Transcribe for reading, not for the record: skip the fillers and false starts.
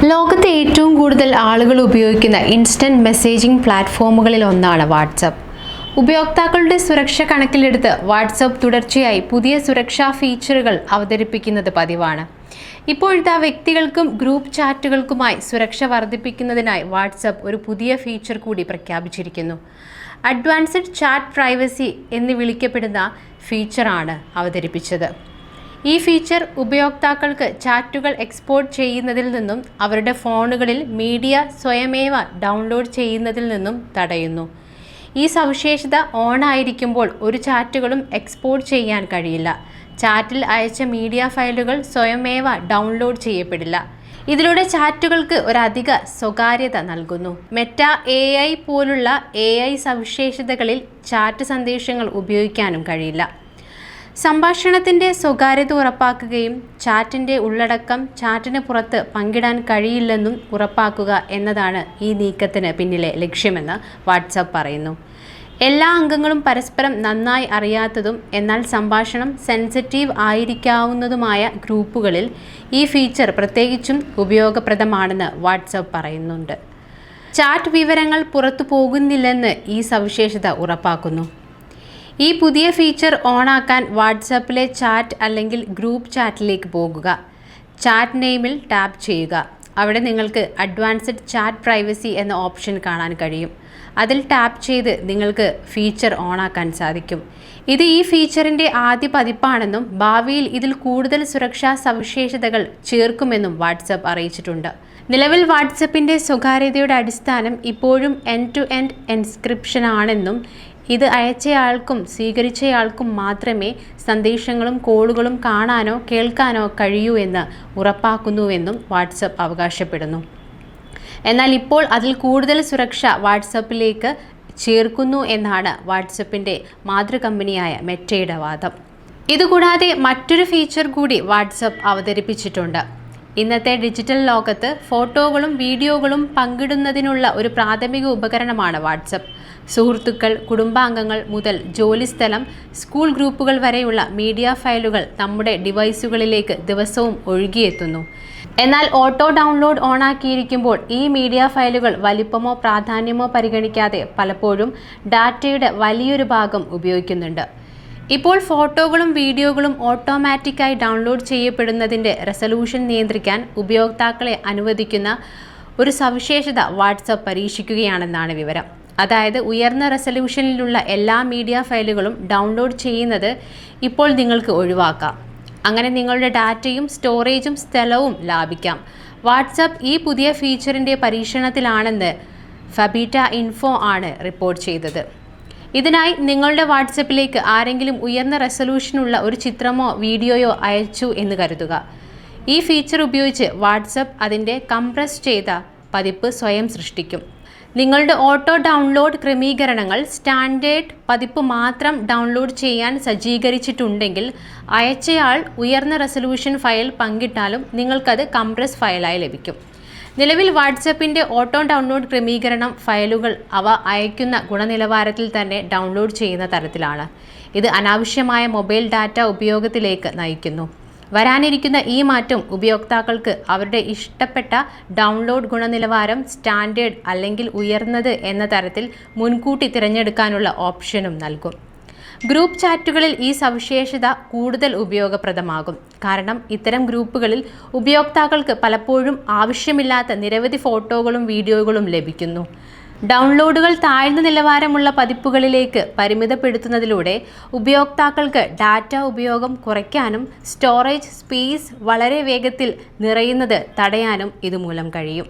ലോകത്തെ ഏറ്റവും കൂടുതൽ ആളുകൾ ഉപയോഗിക്കുന്ന ഇൻസ്റ്റന്റ് മെസ്സേജിംഗ് പ്ലാറ്റ്ഫോമുകളിൽ ഒന്നാണ് വാട്സപ്പ്. ഉപയോക്താക്കളുടെ സുരക്ഷ കണക്കിലെടുത്ത് വാട്സപ്പ് തുടർച്ചയായി പുതിയ സുരക്ഷാ ഫീച്ചറുകൾ അവതരിപ്പിക്കുന്നത് പതിവാണ്. ഇപ്പോഴത്തെ വ്യക്തികൾക്കും ഗ്രൂപ്പ് ചാറ്റുകൾക്കുമായി സുരക്ഷ വർദ്ധിപ്പിക്കുന്നതിനായി വാട്സപ്പ് ഒരു പുതിയ ഫീച്ചർ കൂടി പ്രഖ്യാപിച്ചിരിക്കുന്നു. അഡ്വാൻസ്ഡ് ചാറ്റ് പ്രൈവസി എന്ന് വിളിക്കപ്പെടുന്ന ഫീച്ചറാണ് അവതരിപ്പിച്ചത്. ഈ ഫീച്ചർ ഉപയോക്താക്കൾക്ക് ചാറ്റുകൾ എക്സ്പോർട്ട് ചെയ്യുന്നതിൽ നിന്നും അവരുടെ ഫോണുകളിൽ മീഡിയ സ്വയമേവ ഡൗൺലോഡ് ചെയ്യുന്നതിൽ നിന്നും തടയുന്നു. ഈ സവിശേഷത ഓൺ ആയിരിക്കുമ്പോൾ ഒരു ചാറ്റുകളും എക്സ്പോർട്ട് ചെയ്യാൻ കഴിയില്ല. ചാറ്റിൽ അയച്ച മീഡിയ ഫയലുകൾ സ്വയമേവ ഡൗൺലോഡ് ചെയ്യപ്പെടില്ല. ഇതിലൂടെ ചാറ്റുകൾക്ക് ഒരധിക സ്വകാര്യത നൽകുന്നു. മെറ്റ AI പോലുള്ള AI സവിശേഷതകളിൽ ചാറ്റ് സന്ദേശങ്ങൾ ഉപയോഗിക്കാനും കഴിയില്ല. സംഭാഷണത്തിൻ്റെ സ്വകാര്യത ഉറപ്പാക്കുകയും ചാറ്റിൻ്റെ ഉള്ളടക്കം ചാറ്റിന് പുറത്ത് പങ്കിടാൻ കഴിയില്ലെന്നും ഉറപ്പാക്കുക എന്നതാണ് ഈ നീക്കത്തിന് പിന്നിലെ ലക്ഷ്യമെന്ന് വാട്സപ്പ് പറയുന്നു. എല്ലാ അംഗങ്ങളും പരസ്പരം നന്നായി അറിയാത്തതും എന്നാൽ സംഭാഷണം സെൻസിറ്റീവ് ആയിരിക്കാവുന്നതുമായ ഗ്രൂപ്പുകളിൽ ഈ ഫീച്ചർ പ്രത്യേകിച്ചും ഉപയോഗപ്രദമാണെന്ന് വാട്സപ്പ് പറയുന്നുണ്ട്. ചാറ്റ് വിവരങ്ങൾ പുറത്തു പോകുന്നില്ലെന്ന് ഈ സവിശേഷത ഉറപ്പാക്കുന്നു. ഈ പുതിയ ഫീച്ചർ ഓണാക്കാൻ വാട്സാപ്പിലെ ചാറ്റ് അല്ലെങ്കിൽ ഗ്രൂപ്പ് ചാറ്റിലേക്ക് പോകുക. ചാറ്റ് നെയിമിൽ ടാപ്പ് ചെയ്യുക. അവിടെ നിങ്ങൾക്ക് അഡ്വാൻസ്ഡ് ചാറ്റ് പ്രൈവസി എന്ന ഓപ്ഷൻ കാണാൻ കഴിയും. അതിൽ ടാപ്പ് ചെയ്ത് നിങ്ങൾക്ക് ഫീച്ചർ ഓണാക്കാൻ സാധിക്കും. ഇത് ഈ ഫീച്ചറിൻ്റെ ആദ്യ പതിപ്പാണെന്നും ഭാവിയിൽ ഇതിൽ കൂടുതൽ സുരക്ഷാ സവിശേഷതകൾ ചേർക്കുമെന്നും വാട്സപ്പ് അറിയിച്ചിട്ടുണ്ട്. നിലവിൽ വാട്സപ്പിൻ്റെ സ്വകാര്യതയുടെ അടിസ്ഥാനം ഇപ്പോഴും എൻഡ് ടു എൻഡ് എൻക്രിപ്ഷൻ ആണെന്നും ഇത് അയച്ചയാൾക്കും സ്വീകരിച്ചയാൾക്കും മാത്രമേ സന്ദേശങ്ങളും കോളുകളും കാണാനോ കേൾക്കാനോ കഴിയൂ എന്ന് ഉറപ്പാക്കുന്നുവെന്നും വാട്സപ്പ് അവകാശപ്പെടുന്നു. എന്നാൽ ഇപ്പോൾ അതിൽ കൂടുതൽ സുരക്ഷ വാട്സപ്പിലേക്ക് ചേർക്കുന്നു എന്നാണ് വാട്സപ്പിൻ്റെ മാതൃകമ്പനിയായ മെറ്റയുടെ വാദം. ഇതുകൂടാതെ മറ്റൊരു ഫീച്ചർ കൂടി വാട്സപ്പ് അവതരിപ്പിച്ചിട്ടുണ്ട്. ഇന്നത്തെ ഡിജിറ്റൽ ലോകത്ത് ഫോട്ടോകളും വീഡിയോകളും പങ്കിടുന്നതിനുള്ള ഒരു പ്രാഥമിക ഉപകരണമാണ് വാട്സപ്പ്. സുഹൃത്തുക്കൾ, കുടുംബാംഗങ്ങൾ മുതൽ ജോലിസ്ഥലം, സ്കൂൾ ഗ്രൂപ്പുകൾ വരെയുള്ള മീഡിയ ഫയലുകൾ നമ്മുടെ ഡിവൈസുകളിലേക്ക് ദിവസവും ഒഴുകിയെത്തുന്നു. എന്നാൽ ഓട്ടോ ഡൗൺലോഡ് ഓണാക്കിയിരിക്കുമ്പോൾ ഈ മീഡിയ ഫയലുകൾ വലിപ്പമോ പ്രാധാന്യമോ പരിഗണിക്കാതെ പലപ്പോഴും ഡാറ്റയുടെ വലിയൊരു ഭാഗം ഉപയോഗിക്കുന്നുണ്ട്. ഇപ്പോൾ ഫോട്ടോകളും വീഡിയോകളും ഓട്ടോമാറ്റിക്കായി ഡൗൺലോഡ് ചെയ്യപ്പെടുന്നതിൻ്റെ റെസല്യൂഷൻ നിയന്ത്രിക്കാൻ ഉപയോക്താക്കളെ അനുവദിക്കുന്ന ഒരു സവിശേഷത വാട്സപ്പ് പരീക്ഷിക്കുകയാണെന്നാണ് വിവരം. അതായത് ഉയർന്ന റെസല്യൂഷനിലുള്ള എല്ലാ മീഡിയ ഫയലുകളും ഡൗൺലോഡ് ചെയ്യുന്നത് ഇപ്പോൾ നിങ്ങൾക്ക് ഒഴിവാക്കാം. അങ്ങനെ നിങ്ങളുടെ ഡാറ്റയും സ്റ്റോറേജും സ്ഥലവും ലാഭിക്കാം. വാട്സപ്പ് ഈ പുതിയ ഫീച്ചറിൻ്റെ പരീക്ഷണത്തിലാണെന്ന് ഫബീറ്റ ഇൻഫോ ആണ് റിപ്പോർട്ട് ചെയ്തത്. ഇതിനായി നിങ്ങളുടെ വാട്സപ്പിലേക്ക് ആരെങ്കിലും ഉയർന്ന റെസല്യൂഷനുള്ള ഒരു ചിത്രമോ വീഡിയോയോ അയച്ചു എന്ന് കരുതുക. ഈ ഫീച്ചർ ഉപയോഗിച്ച് വാട്സപ്പ് അതിൻ്റെ കംപ്രസ് ചെയ്ത പതിപ്പ് സ്വയം സൃഷ്ടിക്കും. നിങ്ങളുടെ ഓട്ടോ ഡൗൺലോഡ് ക്രമീകരണങ്ങൾ സ്റ്റാൻഡേർഡ് പതിപ്പ് മാത്രം ഡൗൺലോഡ് ചെയ്യാൻ സജ്ജീകരിച്ചിട്ടുണ്ടെങ്കിൽ അയച്ചയാൾ ഉയർന്ന റെസല്യൂഷൻ ഫയൽ പങ്കിട്ടാലും നിങ്ങൾക്കത് കംപ്രസ് ഫയലായി ലഭിക്കും. നിലവിൽ വാട്സപ്പിൻ്റെ ഓട്ടോ ഡൗൺലോഡ് ക്രമീകരണം ഫയലുകൾ അവ അയക്കുന്ന ഗുണനിലവാരത്തിൽ തന്നെ ഡൗൺലോഡ് ചെയ്യുന്ന തരത്തിലാണ്. ഇത് അനാവശ്യമായ മൊബൈൽ ഡാറ്റ ഉപയോഗത്തിലേക്ക് നയിക്കുന്നു. വരാനിരിക്കുന്ന ഈ മാറ്റം ഉപയോക്താക്കൾക്ക് അവരുടെ ഇഷ്ടപ്പെട്ട ഡൗൺലോഡ് ഗുണനിലവാരം സ്റ്റാൻഡേർഡ് അല്ലെങ്കിൽ ഉയർന്നത് എന്ന തരത്തിൽ മുൻകൂട്ടി തിരഞ്ഞെടുക്കാനുള്ള ഓപ്ഷനും നൽകും. ഗ്രൂപ്പ് ചാറ്റുകളിൽ ഈ സവിശേഷത കൂടുതൽ ഉപയോഗപ്രദമാകും. കാരണം ഇത്തരം ഗ്രൂപ്പുകളിൽ ഉപയോക്താക്കൾക്ക് പലപ്പോഴും ആവശ്യമില്ലാത്ത നിരവധി ഫോട്ടോകളും വീഡിയോകളും ലഭിക്കുന്നു. ഡൗൺലോഡുകൾ താഴ്ന്ന നിലവാരമുള്ള പതിപ്പുകളിലേക്ക് പരിമിതപ്പെടുത്തുന്നതിലൂടെ ഉപയോക്താക്കൾക്ക് ഡാറ്റ ഉപയോഗം കുറയ്ക്കാനും സ്റ്റോറേജ് സ്പേസ് വളരെ വേഗത്തിൽ നിറയുന്നത് തടയാനും ഇതുമൂലം കഴിയും.